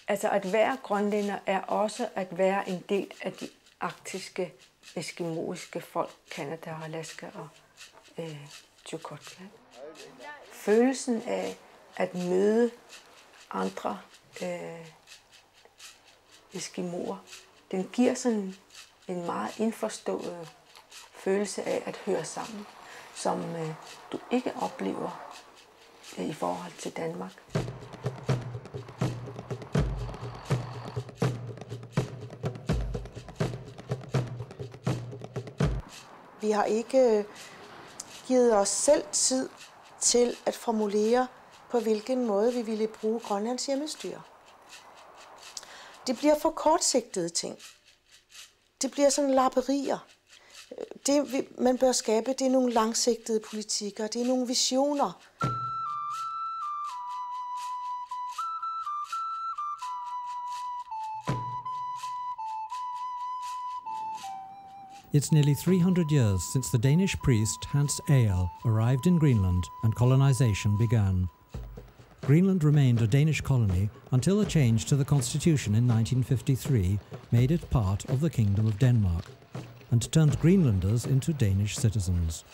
Altså at være grønlænder er også at være en del af de arktiske, eskimoiske folk, Canada, Alaska og Chukotka. Følelsen af at møde andre eskimoer, den giver sådan en meget indforstået følelse af at høre sammen, som du ikke oplever i forhold til Danmark. Vi har ikke givet os selv tid til at formulere, på hvilken måde vi ville bruge Grønlands hjemmestyre. Det bliver for kortsigtede ting. Det bliver sådan lapperier. Det, man bør skabe, det er nogle langsigtede politikker, det er nogle visioner. It's nearly 300 years since the Danish priest Hans Egede arrived in Greenland and colonization began. Greenland remained a Danish colony until a change to the constitution in 1953 made it part of the Kingdom of Denmark and turned Greenlanders into Danish citizens.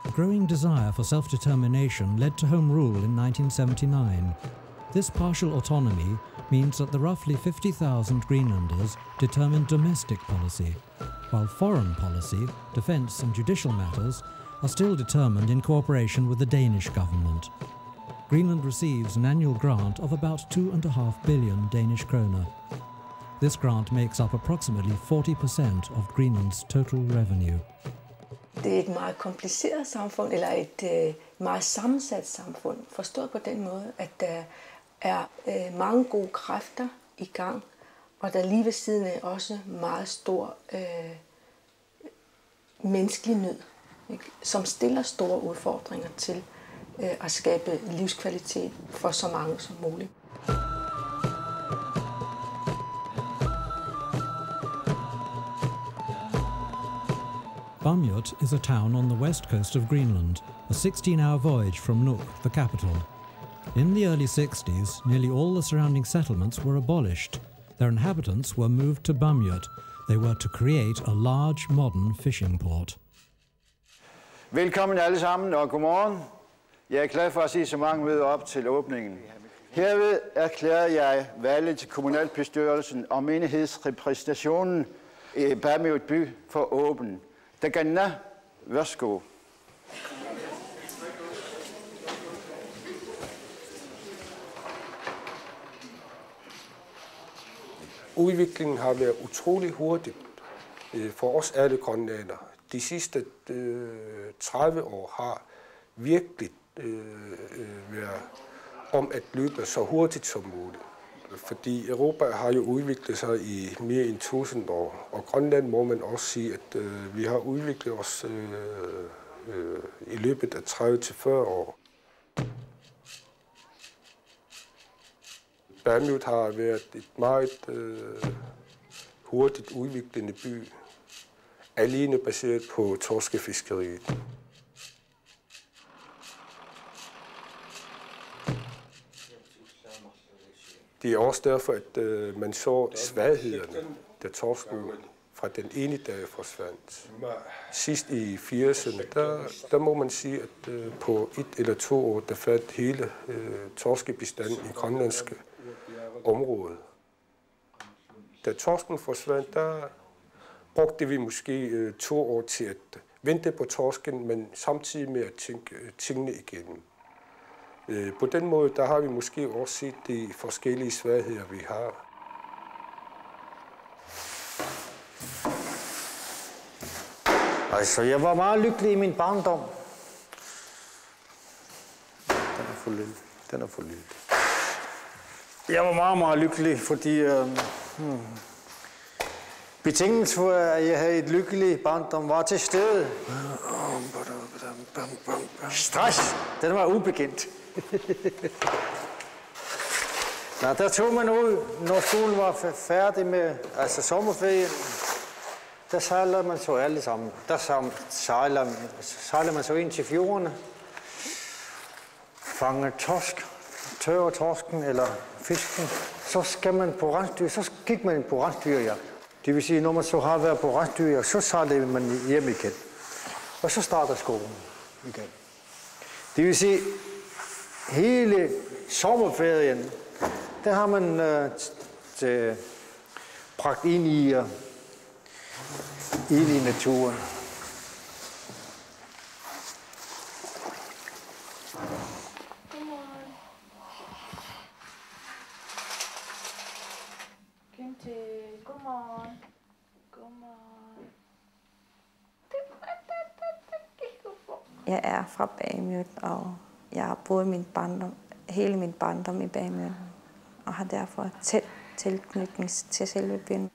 The growing desire for self-determination led to Home Rule in 1979. This partial autonomy means that the roughly 50,000 Greenlanders determine domestic policy, while foreign policy, defence and judicial matters are still determined in cooperation with the Danish government. Greenland receives an annual grant of about 2.5 billion Danish kroner. This grant makes up approximately 40% of Greenland's total revenue. Det er et meget kompliceret samfund, eller et meget sammensat samfund, forstået på den måde, at der er mange gode kræfter i gang, og der lige ved siden af også meget stor menneskelig nød, ikke? Som stiller store udfordringer til at skabe livskvalitet for så mange som muligt. Bumut is a town on the west coast of Greenland, a 16-hour voyage from Nuuk, the capital. In the early 60s, nearly all the surrounding settlements were abolished. Their inhabitants were moved to Bumut. They were to create a large, modern fishing port. Velkommen alle sammen, og godmorgen. Jeg er glad for at se så mange møde op til åbningen. Herved erklærer jeg valget til kommunalbestyrelsen og menighedsrepræsentationen i Bumut by for åben. Daganna, værsgo. Udviklingen har været utrolig hurtigt for os alle grønlændere. De sidste 30 år har virkelig været om at løbe så hurtigt som muligt. Fordi Europa har jo udviklet sig i mere end 1000 år, og Grønland må man også sige, at vi har udviklet os i løbet af 30-40 år. Bumut har været et meget hurtigt udviklende by, alene baseret på torskefiskeriet. Det er også derfor, at man så svaghederne, da torsken fra den ene dag forsvandt. Sidst i 80'erne, der må man sige, at på 1 eller 2 år, der faldt hele torskebestanden i grønlandske område. Da torsken forsvandt, der brugte vi måske 2 år til at vente på torsken, men samtidig med at tænke tingene igennem. På den måde, der har vi måske også set de forskellige svagheder, vi har. Altså, jeg var meget lykkelig i min barndom. Den er for lille. Jeg var meget, meget lykkelig, fordi betingelsen for, at jeg havde et lykkeligt barndom, var til stede. Stress, den var ubekendt. Nå, der tog man ud, når skolen var færdig med sommerferien. Der sejlede man så alle sammen. Der sejlede man så ind til fjordene. fange torsk, tørre torsken eller fisken, så skal man på rensdyr, så gik man på rensdyrjagt. Det vil sige, når man så har været på rensdyrjagt, så sejler man hjem igen. Og så starter skolen igen. Det vil sige, hele sommerferien, der har man bragt ind i naturen. Godmorgen. Jeg er fra Bagmøn, og jeg har boet hele min barndom i Bagmøn, og har derfor tæt tilknytning til selve byen.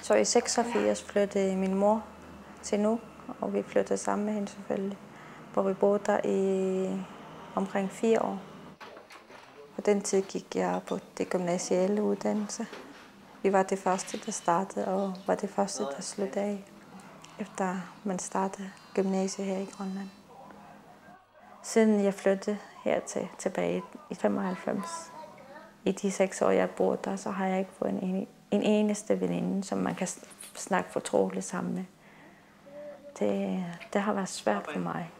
Så i 86 flyttede min mor til Nuuk, og vi flyttede sammen med hende selvfølgelig, hvor vi boede der i omkring 4 år. På den tid gik jeg på det gymnasiale uddannelse. Vi var det første, der startede, og var det første, der sluttede af, efter man startede gymnasiet her i Grønland. Siden jeg flyttede hertil tilbage i 95, i de 6 år, jeg boede der, så har jeg ikke fået en eneste veninde, som man kan snakke fortroligt sammen med. Det har været svært for mig.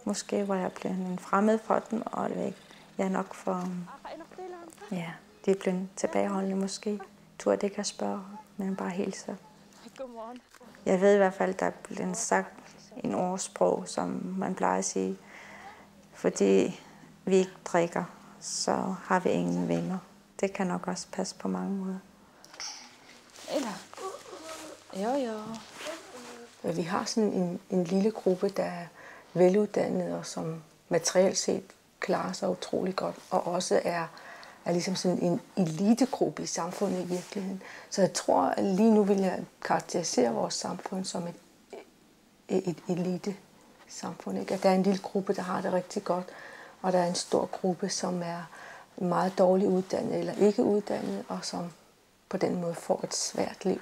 Måske var jeg blevet en fremmed for dem, og jeg er nok for... Ja, de er blevet tilbageholdende måske. Turde ikke at spørge, men bare hilse. Jeg ved i hvert fald, der er blevet sagt en ordsprog, som man plejer at sige. Fordi vi ikke drikker, så har vi ingen venner. Det kan nok også passe på mange måder. Jo. Vi har sådan en lille gruppe, der er veluddannede og som materielt set klarer sig utrolig godt, og også er ligesom sådan en elitegruppe i samfundet i virkeligheden. Så jeg tror, at lige nu vil jeg karakterisere vores samfund som et elitesamfund. Ikke? At der er en lille gruppe, der har det rigtig godt, og der er en stor gruppe, som er meget dårligt uddannet eller ikke uddannet, og som på den måde får et svært liv.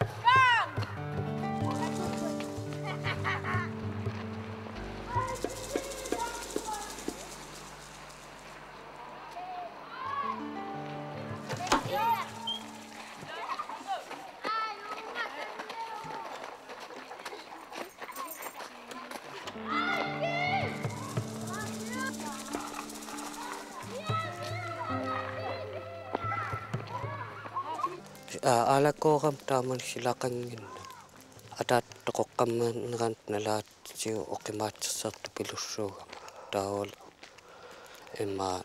Alakoram taman silakangin. Atat tokokamman nalat si okimatsat pilussuga. Taol emma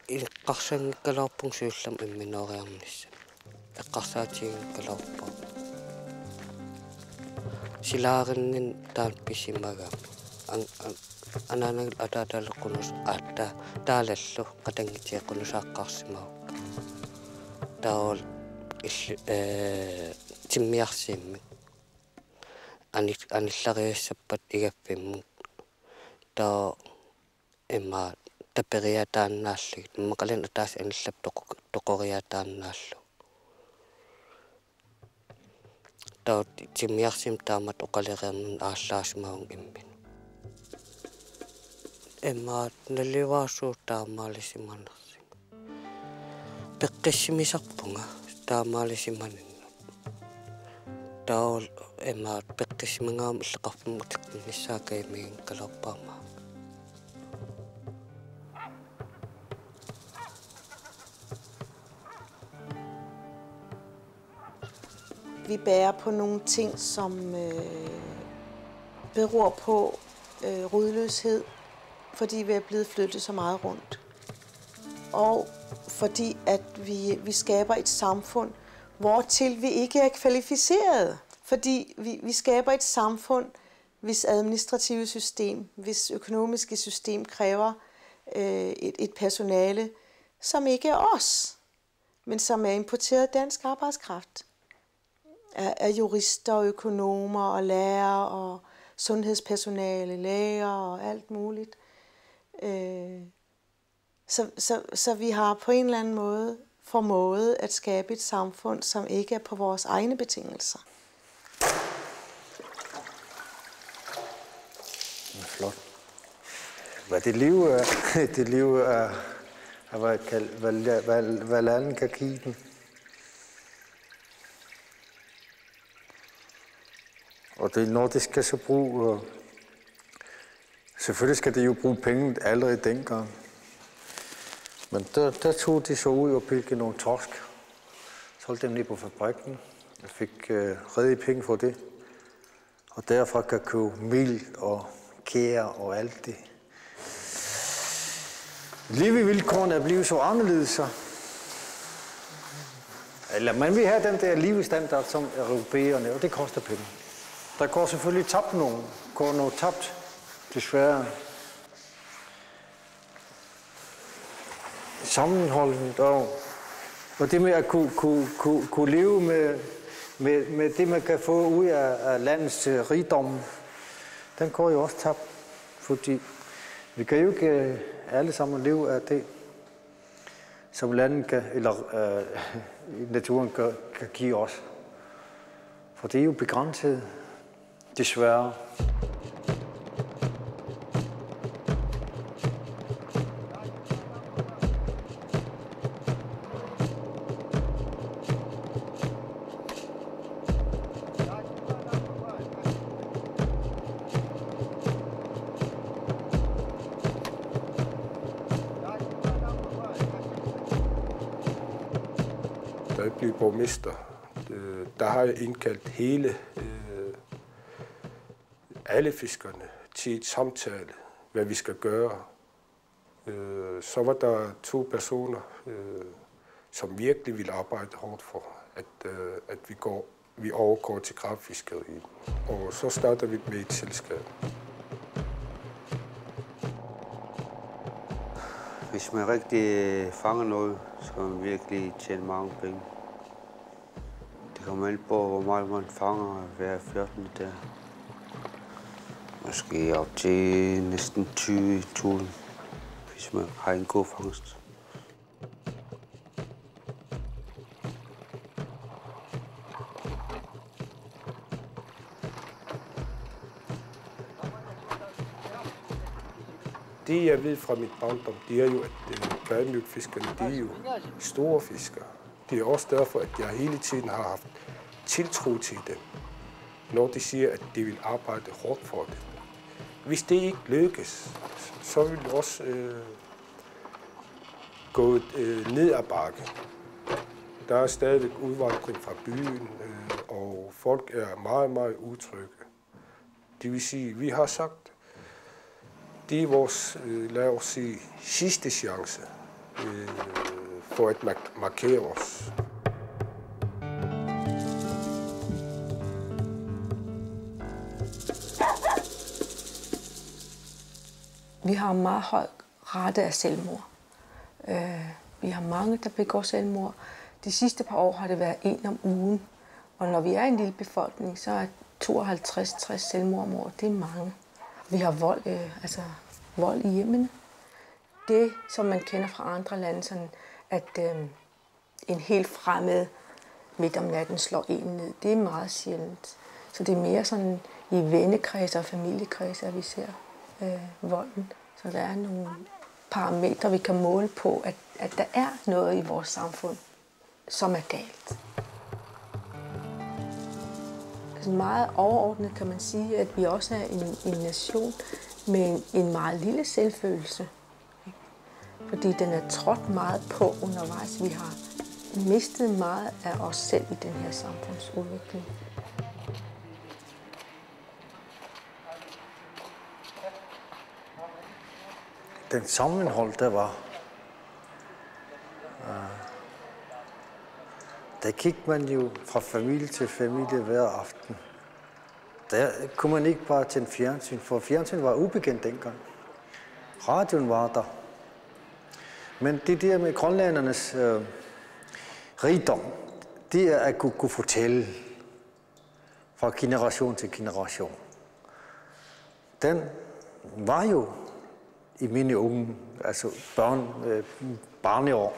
ilqarsan kalauppung syyllam imminoriarnissa. Eqqarsaatiin kalauppa. Silaaringin taan pisimagam. Ananang atatalqunus atta taalallu qatangitiaqqunusaqqarsimau. Taol timmiarsiimmi anillariussappat igappimmu taa emma taperiataannaallig maqalin ataas anillap toqoriataannaallu taa timmiarsim taamat oqaleriarmun aallaasimaun immin emma nallivaasuut taamaalisimanersi peqqisimisarpunga taamaalisimaninnu taol emma peqqisimangaam illeqarpummu tiqqinnissaakaimigin kalarpaama. Vi bærer på nogle ting, som beror på rodløshed, fordi vi er blevet flyttet så meget rundt. Og fordi at vi skaber et samfund, hvortil vi ikke er kvalificeret. Fordi vi skaber et samfund, hvis administrative system, hvis økonomiske system kræver et personale, som ikke er os, men som er importeret dansk arbejdskraft. Af jurister og økonomer og lærere og sundhedspersonale, læger og alt muligt. Så vi har på en eller anden måde formået at skabe et samfund, som ikke er på vores egne betingelser. flot. Hvad det liv er, det liv er hvad landet kan give den. Og det, når det skal så bruge, selvfølgelig skal det jo bruge penge allerede dengang. Men der tog de så ud og pilkede nogle torsk. Solgte dem ned på fabrikken. Jeg fik reddet penge for det. Og derfra kan jeg købe mel og kære og alt det. Levevilkårene er blevet så anderledes, så. Eller man vil have den der levestandard som europæerne, og det koster penge. Der går selvfølgelig tabt nogen. Går noget tabt, desværre. Sammenholdet og det med at kunne leve med det, man kan få ud af landets rigdom, den går jo også tabt. Fordi vi kan jo ikke alle sammen leve af det, som landet kan, eller naturen kan give os. For det er jo begrænset, desværre. Da jeg blev borgmester, der har jeg indkaldt alle fiskerne til et samtale, hvad vi skal gøre. Så var der 2 personer, som virkelig ville arbejde hårdt for, at vi overgår til krabbefiskeri. Og så starter vi med et selskab. Hvis man rigtig fanger noget, så kan man virkelig tjene mange penge. Det kommer an på, hvor meget man fanger hver 14. dag. Måske op til næsten 20.000, hvis man har en god fangst. Det, jeg ved fra mit barndom, det er jo, at bademjølfiskerne, de er jo store fiskere. Det er også derfor, at jeg hele tiden har haft tiltro til dem, når de siger, at de vil arbejde hårdt for det. Hvis det ikke lykkes, så vil det også gå ned ad bakke. Der er stadig udvandring fra byen, og folk er meget, meget utrygge. Det vil sige, vi har sagt, det er vores, lad os sige, sidste chance for at markere os. Vi har meget høj rate af selvmord. Vi har mange, der begår selvmord. De sidste par år har det været 1 om ugen. Og når vi er en lille befolkning, så er 52-60 selvmord om året. Det er mange. Vi har vold, vold i hjemmene. Det, som man kender fra andre lande, sådan at en helt fremmed midt om natten slår en ned, det er meget sjældent. Så det er mere sådan i vennekredser og familiekredser, at vi ser volden. Så der er nogle parametre, vi kan måle på, at der er noget i vores samfund, som er galt. Altså meget overordnet kan man sige, at vi også er en nation med en meget lille selvfølelse. Fordi den er trådt meget på undervejs. Vi har mistet meget af os selv i den her samfundsudvikling. Den sammenhold, der var, der gik man jo fra familie til familie hver aften. Der kunne man ikke bare tænde fjernsyn, for fjernsyn var ubekendt dengang. Radioen var der. Men det der med grønlændernes rigdom, det er at kunne fortælle fra generation til generation. Den var jo i mine unge, altså barneår,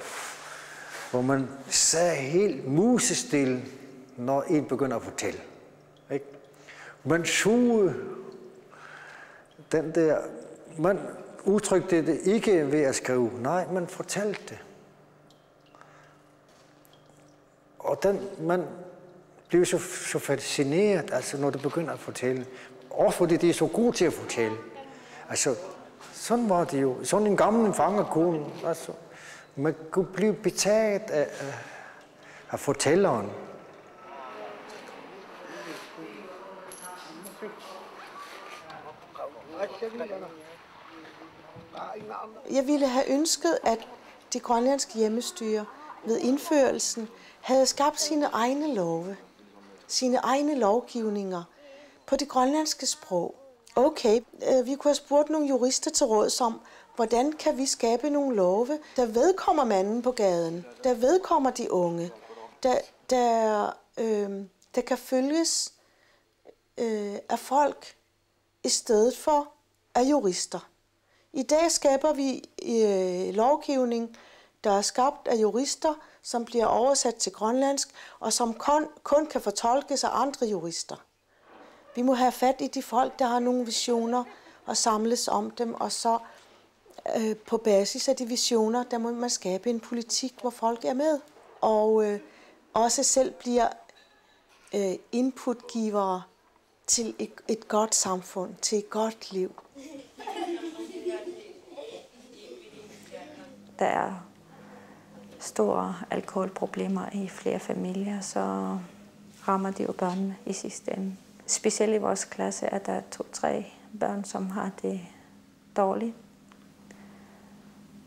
hvor man sad helt musestille, når en begynder at fortælle. Ikke? Man så den der, man udtrykte det ikke ved at skrive, nej, man fortalte det. Og man bliver så fascineret, altså når det begynder at fortælle. Også fordi de er så gode til at fortælle. Altså, sådan var det jo. Sådan en gammel fangerkone, altså, man kunne blive betaget af fortælleren. Jeg ville have ønsket, at det grønlandske hjemmestyre ved indførelsen havde skabt sine egne love, sine egne lovgivninger på det grønlandske sprog. Okay, vi kunne have spurgt nogle jurister til råds om, hvordan kan vi skabe nogle love, der vedkommer manden på gaden, der vedkommer de unge, der kan følges af folk i stedet for af jurister. I dag skaber vi lovgivning, der er skabt af jurister, som bliver oversat til grønlandsk, og som kun kan fortolkes af andre jurister. Vi må have fat i de folk, der har nogle visioner, og samles om dem, og så på basis af de visioner, der må man skabe en politik, hvor folk er med, og også selv bliver inputgivere til et godt samfund, til et godt liv. Der er store alkoholproblemer i flere familier, så rammer de jo børnene i sidste ende. Specielt i vores klasse er der 2-3 børn, som har det dårligt,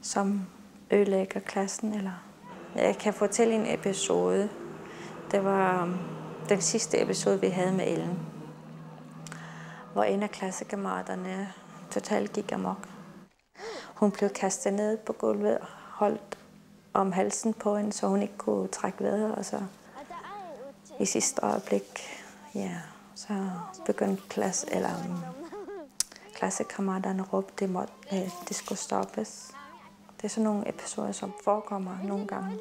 som ødelægger klassen. Eller jeg kan fortælle en episode. Det var den sidste episode, vi havde med Ellen, hvor en af klassekammeraterne totalt gik amok. Hun blev kastet ned på gulvet og holdt om halsen på hende, så hun ikke kunne trække vejret. Og så i sidste øjeblik, ja, så begyndte klassekammeraterne at råbe, at det skulle stoppes. Det er sådan nogle episoder, som forekommer nogle gange.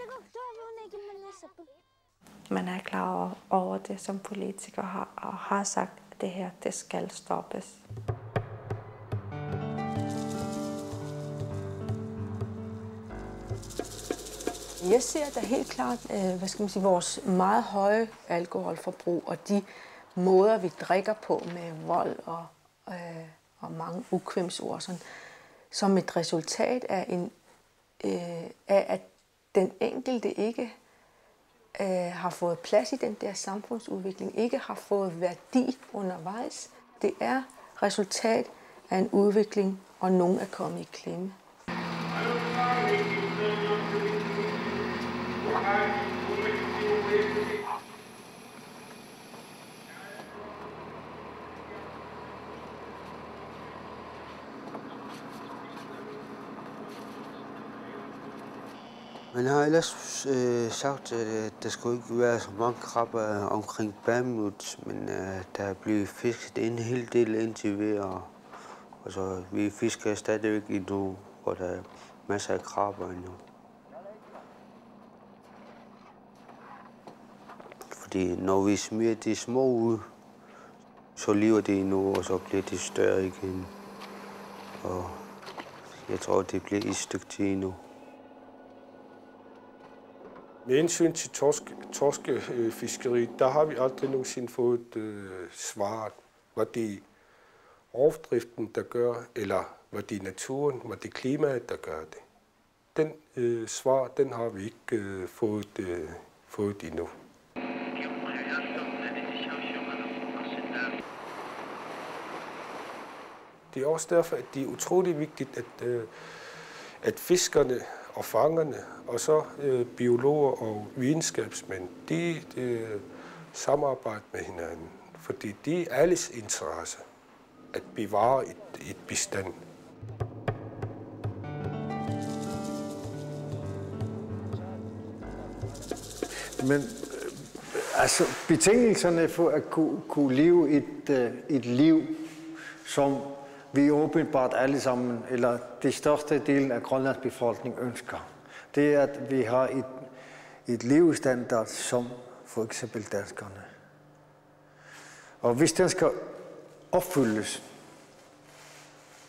Man er klar over det som politiker og har sagt, at det her det skal stoppes. Jeg ser da helt klart, vores meget høje alkoholforbrug og de måder, vi drikker på med vold og mange ukvemsord, som et resultat af, at den enkelte ikke har fået plads i den der samfundsudvikling, ikke har fået værdi undervejs. Det er resultat af en udvikling, og nogen er kommet i klemme. Man har ellers sagt, at der skulle ikke være så mange krabber omkring Bamut, men der er blevet fisket en hel del indtil videre. Og så vi fisker stadigvæk endnu, hvor der er masser af krabber endnu. Fordi når vi smider de små ud, så lever de endnu, og så bliver de større igen. Og jeg tror, det bliver et stykke tid endnu. Med hensyn til torskefiskeri, der har vi aldrig nogensinde fået svaret. Var det rovdriften, der gør, eller var det naturen, var det klimaet, der gør det? Den svar, den har vi ikke fået endnu. Det er også derfor, at det er utrolig vigtigt, at fiskerne og fangerne, og så biologer og videnskabsmænd, de samarbejder med hinanden. Fordi det er alles interesse at bevare et bestand. Men altså betingelserne for at kunne leve et liv, som vi åbenbart alle sammen, eller det største del af Grønlands befolkning ønsker, det er, at vi har et levestandard som for eksempel danskerne. Og hvis den skal opfyldes,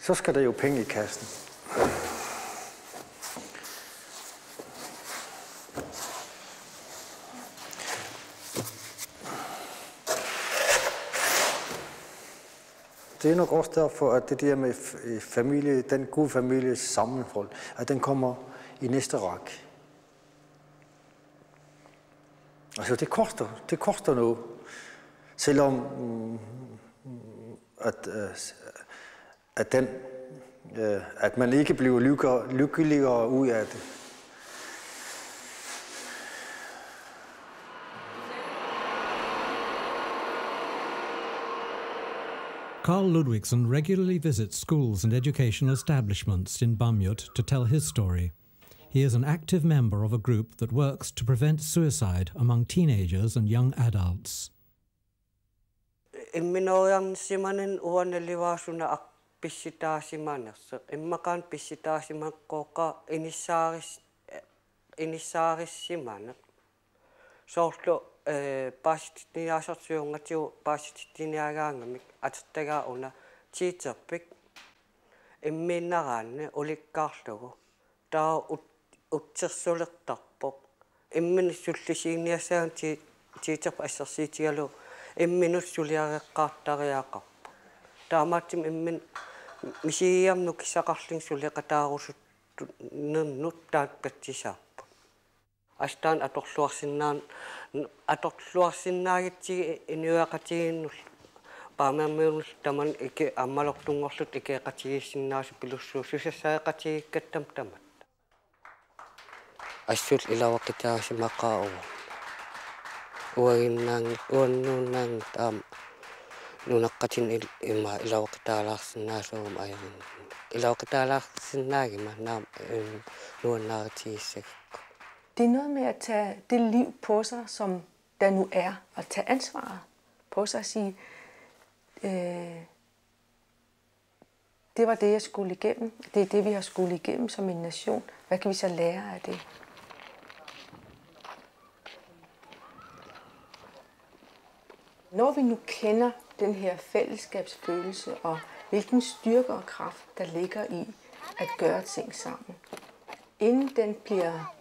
så skal der jo penge i kassen. Det er nok også derfor, at det der med familie, den gode families sammenhold, at den kommer i næste række. Altså det koster noget, selvom at man ikke bliver lykkeligere ud af det. Carl Ludvigsen regularly visits schools and educational establishments in Bamjut to tell his story. He is an active member of a group that works to prevent suicide among teenagers and young adults. Imminojam simanen uanelivaasuna pissitaasimanerse. Immakan pissitaasimakkoqa inissaarissimana. Sorlo paasitiniasortiungatiu paasitiniagaangamik atattagauna tiiterpik imminnaraanne ulikkaarlugu taa utsersulertarpoq imminissullisiiniassaan tiiterpa assersiitigalu imminussuliareqqaartariaqarpa taamaattim immin misiiamnu kissaqarling suliqataarusut nernut taat patsisaarpa astaan atorluarsinnaagitsi inuaqatiginnul paamammeunul taman ikke ammalortungorlut ikeqatigissinnaasi pilussuus susassaaqatigikkattam tamat assul ilawaqitaasimaqqaa'u uannuunnaang taam nunaqqatin imma ilawaqitaalaarsinnaasuum ayan ilawaqitaalaarsinnaagima naam nuannaaritigissak. Det er noget med at tage det liv på sig, som der nu er, og tage ansvaret på sig og sige, det var det, jeg skulle igennem. Det er det, vi har skulle igennem som en nation. Hvad kan vi så lære af det? Når vi nu kender den her fællesskabsfølelse, og hvilken styrke og kraft, der ligger i at gøre ting sammen, inden den bliver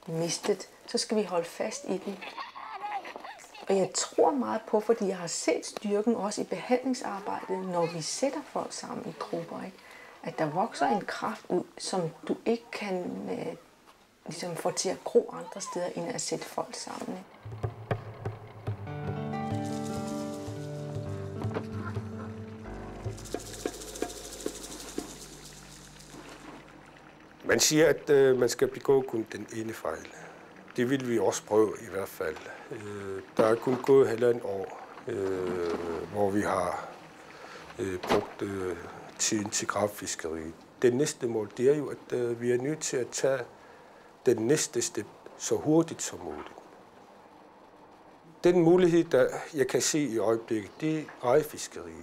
mistet, så skal vi holde fast i den. Og jeg tror meget på, fordi jeg har set styrken også i behandlingsarbejdet, når vi sætter folk sammen i grupper, ikke? At der vokser en kraft ud, som du ikke kan ligesom få til at gro andre steder, end at sætte folk sammen. Ikke? Man siger, at man skal begå kun den ene fejl. Det vil vi også prøve i hvert fald. Der er kun gået halvandet år, hvor vi har brugt tiden til krabfiskeri. Det næste mål, det er jo, at vi er nødt til at tage den næste step så hurtigt som muligt. Den mulighed, der jeg kan se i øjeblikket, det er rejefiskeri.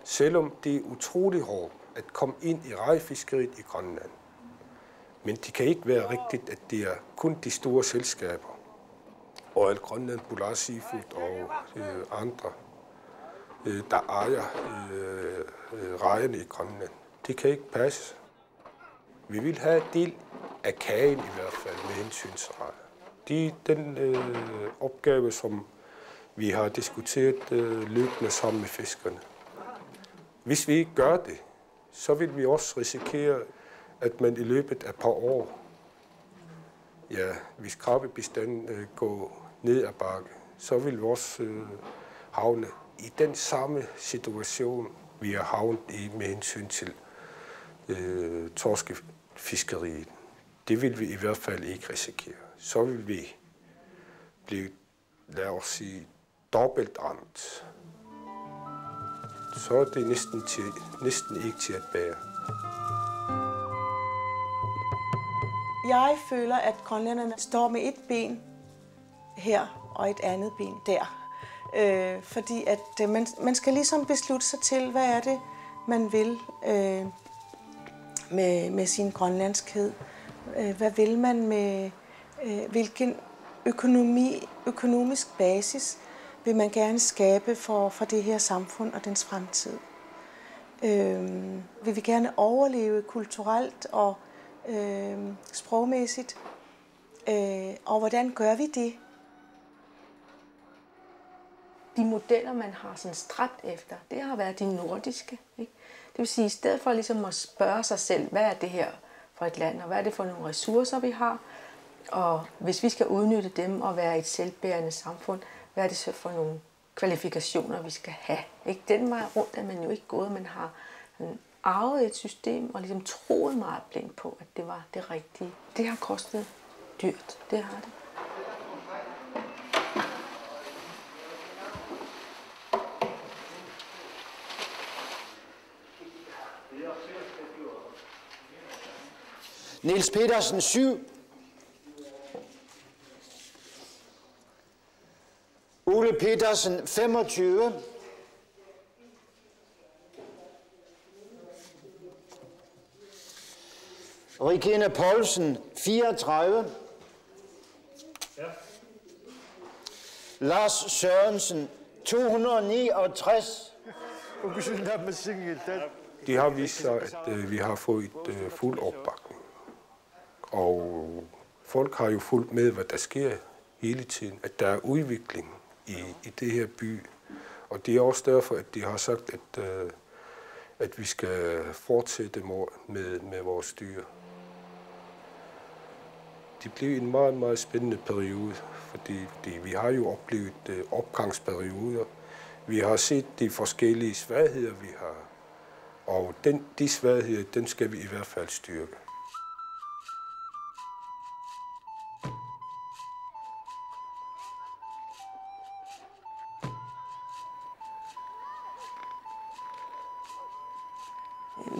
Selvom det er utrolig hårdt at komme ind i rejefiskeriet i Grønland. Men det kan ikke være rigtigt, at det er kun de store selskaber, Royal Grønland, Polar Seafood og andre, der ejer rejerne i Grønland. Det kan ikke passe. Vi vil have en del af kagen i hvert fald med hensyn til rejer. Det er den opgave, som vi har diskuteret løbende sammen med fiskerne. Hvis vi ikke gør det, så vil vi også risikere, at man i løbet af et par år, hvis krabbebestanden går ned ad bakke, så vil vi også havne i den samme situation, vi har havnet i med hensyn til torskefiskeriet. Det vil vi i hvert fald ikke risikere. Så vil vi blive, lad os sige, dobbelt ramt. Så er det næsten ikke til at bære. Jeg føler, at grønlænderne står med et ben her og et andet ben der. Fordi at man skal ligesom beslutte sig til, hvad er det, man vil med sin grønlandskhed. Hvad vil man med hvilken økonomisk basis vil man gerne skabe for det her samfund og dens fremtid. Vi vil gerne overleve kulturelt og sprogmæssigt. Og hvordan gør vi det? De modeller, man har sådan stræbt efter, det har været de nordiske. Ikke? Det vil sige, i stedet for ligesom at spørge sig selv, hvad er det her for et land, og hvad er det for nogle ressourcer, vi har, og hvis vi skal udnytte dem og være et selvbærende samfund, hvad er det så for nogle kvalifikationer, vi skal have. Ikke? Den vej rundt er man jo ikke gået, man har arvet et system og ligesom troet meget blindt på, at det var det rigtige. Det har kostet dyrt, det har det. Niels Petersen 7. Ole Petersen 25. Regine Poulsen 34. Ja. Lars Sørensen 269. Det har vist sig, at vi har fået et fuld opbakning. Og folk har jo fulgt med, hvad der sker hele tiden. At der er udvikling i det her by. Og det er også derfor, at de har sagt, at vi skal fortsætte med vores styre. Det bliver en meget, meget spændende periode, fordi vi har jo oplevet opgangsperioder. Vi har set de forskellige svagheder, vi har. Og de svagheder, den skal vi i hvert fald styrke.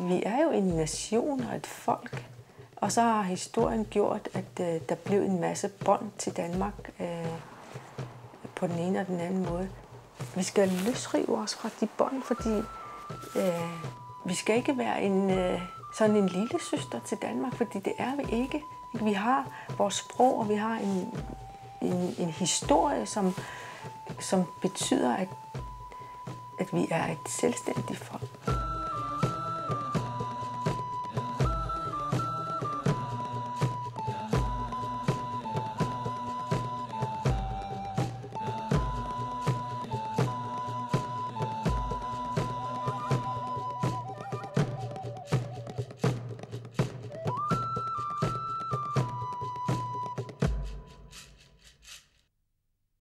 Vi er jo en nation og et folk, og så har historien gjort, at der blev en masse bånd til Danmark på den ene og den anden måde. Vi skal løsrive os fra de bånd, fordi vi skal ikke være sådan en lille søster til Danmark, fordi det er vi ikke. Vi har vores sprog, og vi har en historie, som betyder, at vi er et selvstændigt folk.